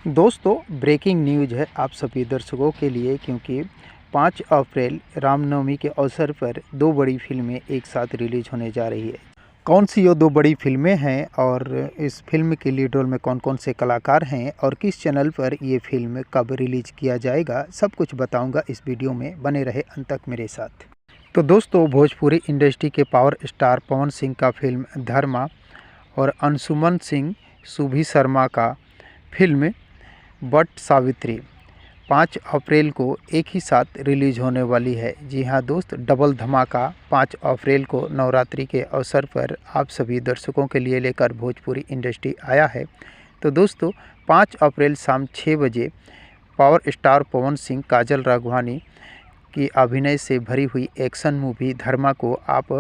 दोस्तों, breaking news है आप सभी दर्शकों के लिए, क्योंकि 5 अप्रैल रामनवमी के अवसर पर 2 बड़ी फिल्में एक साथ रिलीज़ होने जा रही है। कौन सी ये 2 बड़ी फिल्में हैं और इस फिल्म के लीड रोल में कौन-कौन से कलाकार हैं और किस चैनल पर ये फिल्म कब रिलीज़ किया जाएगा, सब कुछ बताऊंगा इस वीडियो में। बने रहे अंत तक मेरे साथ। तो दोस्तों, भोजपुरी इंडस्ट्री के पावर स्टार पवन सिंह का फिल्म धर्मा और अंशुमन सिंह सुभी शर्मा का फिल्म बट सावित्री 5 अप्रैल को एक ही साथ रिलीज़ होने वाली है। जी हाँ दोस्त, डबल धमाका 5 अप्रैल को नवरात्रि के अवसर पर आप सभी दर्शकों के लिए लेकर भोजपुरी इंडस्ट्री आया है। तो दोस्तों, 5 अप्रैल शाम 6 बजे पावर स्टार पवन सिंह, काजल राघवानी की अभिनय से भरी हुई एक्शन मूवी धर्मा को आप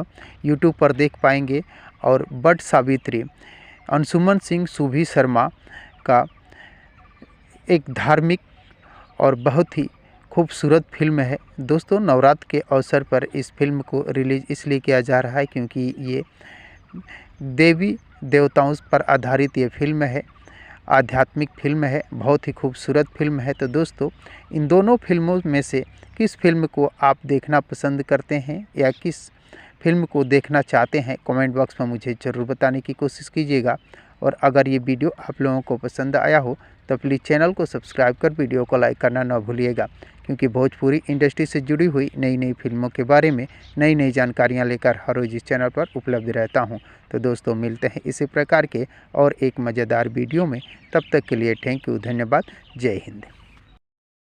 यूट्यूब पर देख पाएंगे। और बट सावित्री अंशुमन सिंह सुभी शर्मा का एक धार्मिक और बहुत ही खूबसूरत फिल्म है। दोस्तों, नवरात्र के अवसर पर इस फिल्म को रिलीज़ इसलिए किया जा रहा है क्योंकि ये देवी देवताओं पर आधारित ये फिल्म है, आध्यात्मिक फिल्म है, बहुत ही खूबसूरत फिल्म है। तो दोस्तों, इन दोनों फिल्मों में से किस फिल्म को आप देखना पसंद करते हैं या किस फिल्म को देखना चाहते हैं, कमेंट बॉक्स में मुझे ज़रूर बताने की कोशिश कीजिएगा। और अगर ये वीडियो आप लोगों को पसंद आया हो तो प्लीज़ चैनल को सब्सक्राइब कर वीडियो को लाइक करना न भूलिएगा, क्योंकि भोजपुरी इंडस्ट्री से जुड़ी हुई नई नई फिल्मों के बारे में नई नई जानकारियाँ लेकर हर रोज़ इस चैनल पर उपलब्ध रहता हूँ। तो दोस्तों, मिलते हैं इसी प्रकार के और एक मज़ेदार वीडियो में। तब तक के लिए थैंक यू, धन्यवाद, जय हिंद।